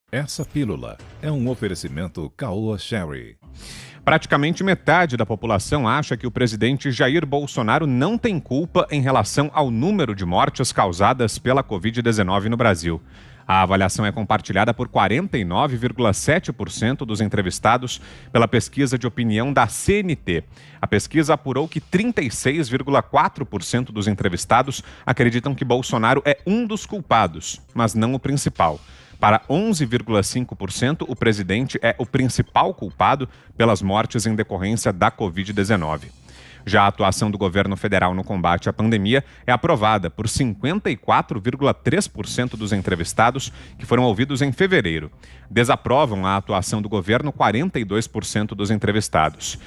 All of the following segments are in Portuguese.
Essa pílula é um oferecimento Caoa Sherry. Praticamente metade da população acha que o presidente Jair Bolsonaro não tem culpa em relação ao número de mortes causadas pela Covid-19 no Brasil. A avaliação é compartilhada por 49,7% dos entrevistados pela pesquisa de opinião da CNT. A pesquisa apurou que 36,4% dos entrevistados acreditam que Bolsonaro é um dos culpados, mas não o principal. Para 11,5%, o presidente é o principal culpado pelas mortes em decorrência da Covid-19. Já a atuação do governo federal no combate à pandemia é aprovada por 54,3% dos entrevistados que foram ouvidos em fevereiro. Desaprovam a atuação do governo 42% dos entrevistados.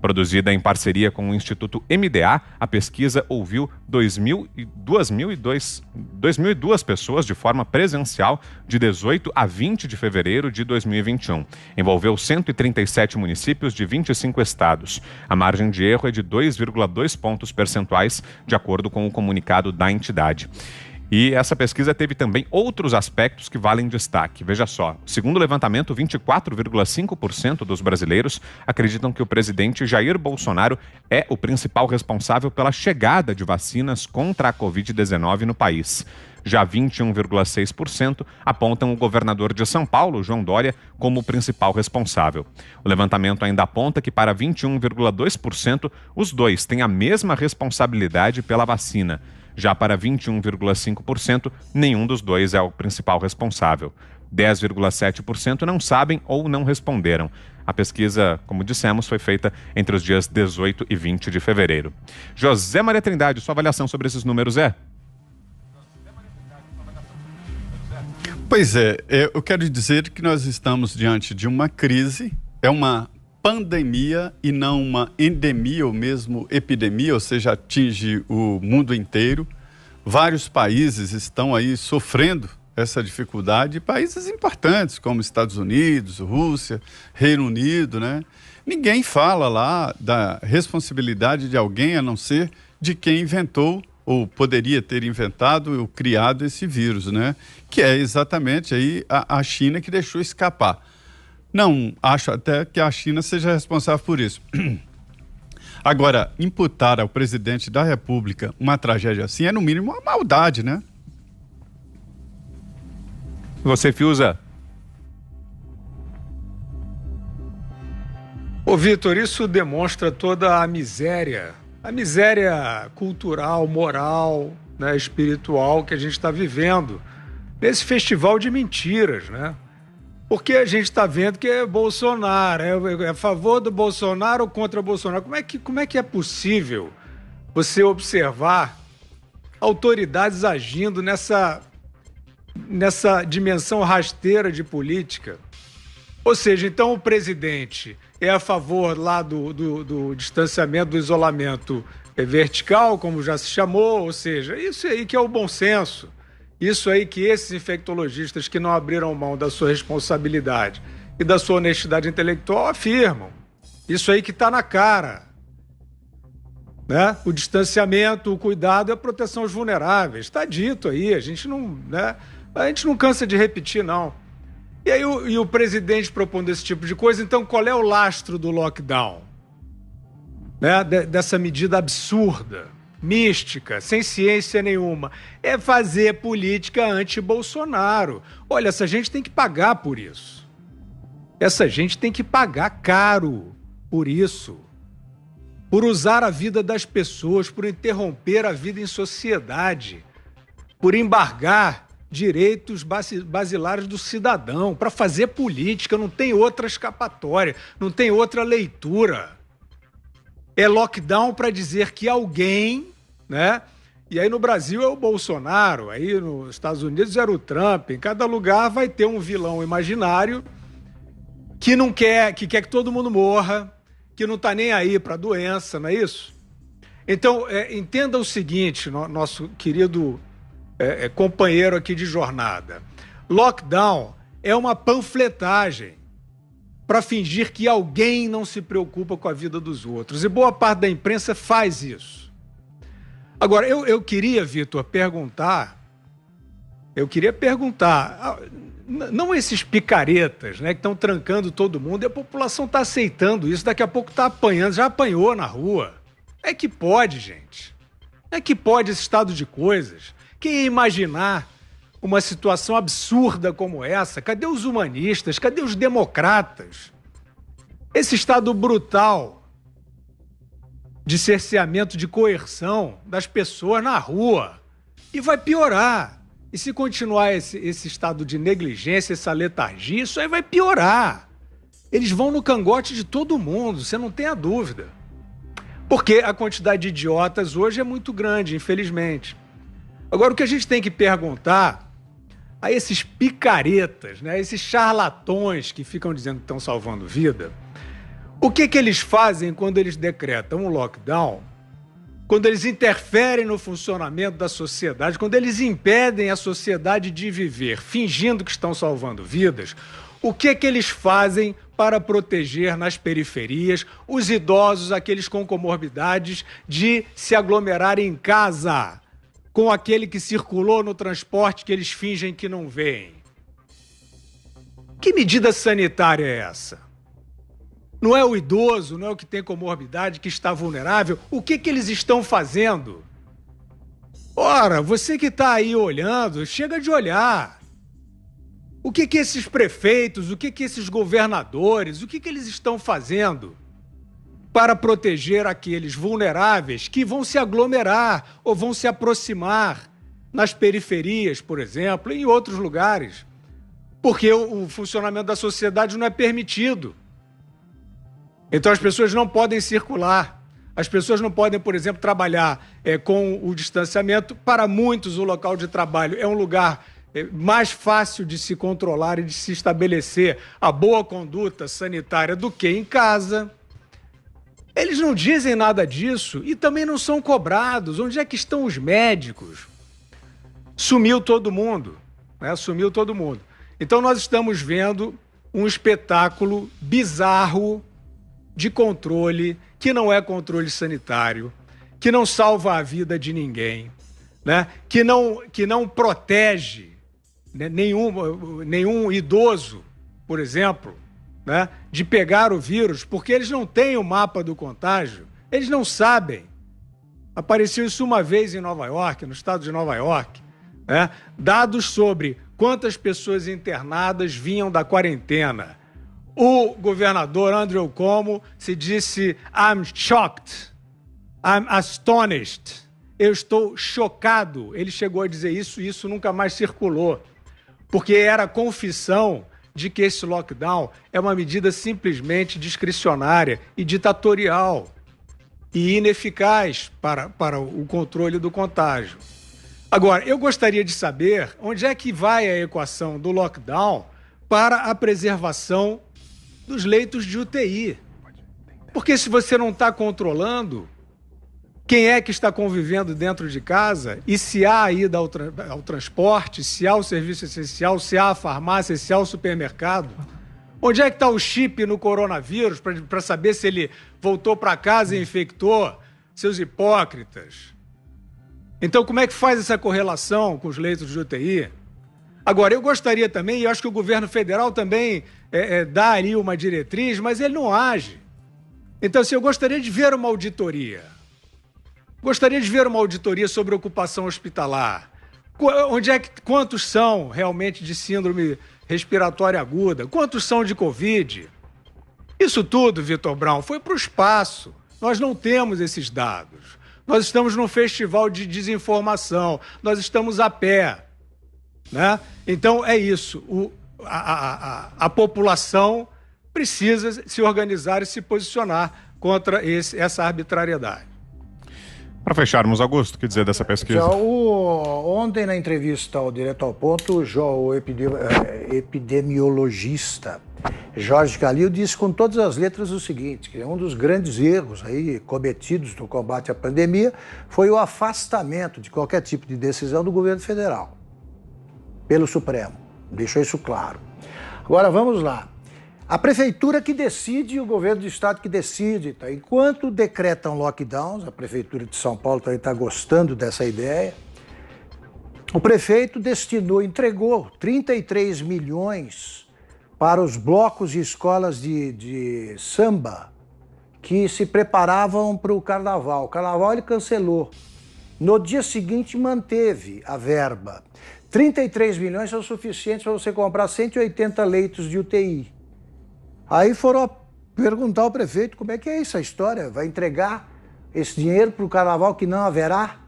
Produzida em parceria com o Instituto MDA, a pesquisa ouviu 2.002 pessoas de forma presencial de 18 a 20 de fevereiro de 2021. Envolveu 137 municípios de 25 estados. A margem de erro é de 2,2 pontos percentuais, de acordo com o comunicado da entidade. E essa pesquisa teve também outros aspectos que valem destaque. Veja só, segundo o levantamento, 24,5% dos brasileiros acreditam que o presidente Jair Bolsonaro é o principal responsável pela chegada de vacinas contra a Covid-19 no país. Já 21,6% apontam o governador de São Paulo, João Dória, como o principal responsável. O levantamento ainda aponta que para 21,2%, os dois têm a mesma responsabilidade pela vacina. Já para 21,5%, nenhum dos dois é o principal responsável. 10,7% não sabem ou não responderam. A pesquisa, como dissemos, foi feita entre os dias 18 e 20 de fevereiro. José Maria Trindade, sua avaliação sobre esses números é? Pois é, eu quero dizer que nós estamos diante de uma crise, é uma pandemia e não uma endemia ou mesmo epidemia, ou seja, atinge o mundo inteiro. Vários países estão aí sofrendo essa dificuldade, países importantes como Estados Unidos, Rússia, Reino Unido, né? Ninguém fala lá da responsabilidade de alguém a não ser de quem inventou ou poderia ter inventado ou criado esse vírus, né? Que é exatamente aí a China que deixou escapar. Não acho até que a China seja responsável por isso. Agora, imputar ao presidente da República uma tragédia assim é, no mínimo, uma maldade, né? Você, Fiuza? Ô, Vitor, isso demonstra toda a miséria cultural, moral, né, espiritual que a gente está vivendo nesse festival de mentiras, né? Porque a gente está vendo que é Bolsonaro, é a favor do Bolsonaro ou contra o Bolsonaro. Como é que é possível você observar autoridades agindo nessa dimensão rasteira de política? Ou seja, então o presidente é a favor lá do distanciamento, do isolamento vertical, como já se chamou, ou seja, isso aí que é o bom senso. Isso aí que esses infectologistas que não abriram mão da sua responsabilidade e da sua honestidade intelectual afirmam. Isso aí que está na cara. Né? O distanciamento, o cuidado e a proteção aos vulneráveis. Está dito aí, a gente não cansa de repetir, não. E aí o presidente propondo esse tipo de coisa, então qual é o lastro do lockdown? Né? Dessa medida absurda, mística, sem ciência nenhuma, é fazer política anti-Bolsonaro. Olha, essa gente tem que pagar por isso. Essa gente tem que pagar caro por isso. Por usar a vida das pessoas, por interromper a vida em sociedade, por embargar direitos basilares do cidadão, para fazer política, não tem outra escapatória, não tem outra leitura. É lockdown para dizer que alguém, né? E aí no Brasil é o Bolsonaro, aí nos Estados Unidos era o Trump, em cada lugar vai ter um vilão imaginário que quer que todo mundo morra, que não está nem aí para a doença, não é isso? Então, entenda o seguinte, nosso querido companheiro aqui de jornada. Lockdown é uma panfletagem para fingir que alguém não se preocupa com a vida dos outros. E boa parte da imprensa faz isso. Agora, eu queria, Vitor, perguntar eu queria perguntar, não esses picaretas, né, que estão trancando todo mundo, e a população está aceitando isso, daqui a pouco está apanhando, já apanhou na rua. É que pode, gente. É que pode esse estado de coisas. Quem ia imaginar uma situação absurda como essa? Cadê os humanistas? Cadê os democratas? Esse estado brutal de cerceamento, de coerção das pessoas na rua. E vai piorar. E se continuar esse estado de negligência, essa letargia, isso aí vai piorar. Eles vão no cangote de todo mundo, você não tem a dúvida. Porque a quantidade de idiotas hoje é muito grande, infelizmente. Agora, o que a gente tem que perguntar a esses picaretas, né, esses charlatões que ficam dizendo que estão salvando vida, o que eles fazem quando eles decretam um lockdown, quando eles interferem no funcionamento da sociedade, quando eles impedem a sociedade de viver, fingindo que estão salvando vidas, o que eles fazem para proteger nas periferias os idosos, aqueles com comorbidades, de se aglomerarem em casa com aquele que circulou no transporte que eles fingem que não veem? Que medida sanitária é essa? Não é o idoso, não é o que tem comorbidade, que está vulnerável? O que eles estão fazendo? Ora, você que está aí olhando, chega de olhar. O que esses prefeitos, o que esses governadores, o que eles estão fazendo para proteger aqueles vulneráveis que vão se aglomerar ou vão se aproximar nas periferias, por exemplo, em outros lugares? Porque o funcionamento da sociedade não é permitido. Então as pessoas não podem circular. As pessoas não podem, por exemplo, trabalhar com o distanciamento. Para muitos, o local de trabalho é um lugar mais fácil de se controlar e de se estabelecer a boa conduta sanitária do que em casa. Eles não dizem nada disso e também não são cobrados. Onde é que estão os médicos? Sumiu todo mundo, né? Sumiu todo mundo. Então nós estamos vendo um espetáculo bizarro de controle, que não é controle sanitário, que não salva a vida de ninguém, né? Que não protege, né, nenhum idoso, por exemplo, né, de pegar o vírus, porque eles não têm o mapa do contágio, eles não sabem. Apareceu isso uma vez em Nova York, no estado de Nova York, né? Dados sobre quantas pessoas internadas vinham da quarentena. O governador Andrew Cuomo se disse "I'm shocked, I'm astonished", eu estou chocado. Ele chegou a dizer isso e isso nunca mais circulou, porque era confissão de que esse lockdown é uma medida simplesmente discricionária e ditatorial e ineficaz para o controle do contágio. Agora, eu gostaria de saber onde é que vai a equação do lockdown para a preservação dos leitos de UTI. Porque se você não está controlando quem é que está convivendo dentro de casa e se há a ida ao transporte, se há o serviço essencial, se há a farmácia, se há o supermercado, onde é que está o chip no coronavírus para saber se ele voltou para casa e infectou? Seus hipócritas. Então, como é que faz essa correlação com os leitos de UTI? Agora, eu gostaria também, e eu acho que o governo federal também dá ali uma diretriz, mas ele não age. Então, assim, eu gostaria de ver uma auditoria. Gostaria de ver uma auditoria sobre ocupação hospitalar. Quantos são realmente de síndrome respiratória aguda? Quantos são de Covid? Isso tudo, Vitor Brown, foi para o espaço. Nós não temos esses dados. Nós estamos num festival de desinformação. Nós estamos a pé, né? Então, é isso. A população precisa se organizar e se posicionar contra essa arbitrariedade. Para fecharmos, Augusto, o que dizer dessa pesquisa? Ontem, na entrevista ao Direto ao Ponto, o epidemiologista Jorge Calil disse com todas as letras o seguinte, que um dos grandes erros aí cometidos no combate à pandemia foi o afastamento de qualquer tipo de decisão do governo federal pelo Supremo. Deixou isso claro. Agora, vamos lá. A prefeitura que decide e o governo do estado que decide. Tá? Enquanto decretam lockdowns, a prefeitura de São Paulo também está gostando dessa ideia, O prefeito entregou 33 milhões para os blocos de escolas de samba que se preparavam para o carnaval. O carnaval ele cancelou. No dia seguinte manteve a verba. 33 milhões são suficientes para você comprar 180 leitos de UTI. Aí foram perguntar ao prefeito como é que é essa história, vai entregar esse dinheiro para o carnaval que não haverá?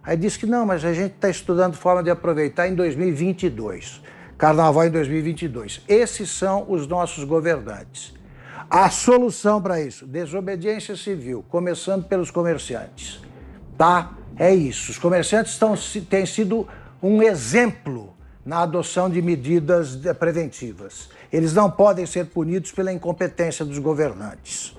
Aí disse que não, mas a gente está estudando forma de aproveitar em 2022. Carnaval em 2022. Esses são os nossos governantes. A solução para isso, desobediência civil, começando pelos comerciantes. Tá? É isso. Os comerciantes têm sido um exemplo na adoção de medidas preventivas. Eles não podem ser punidos pela incompetência dos governantes.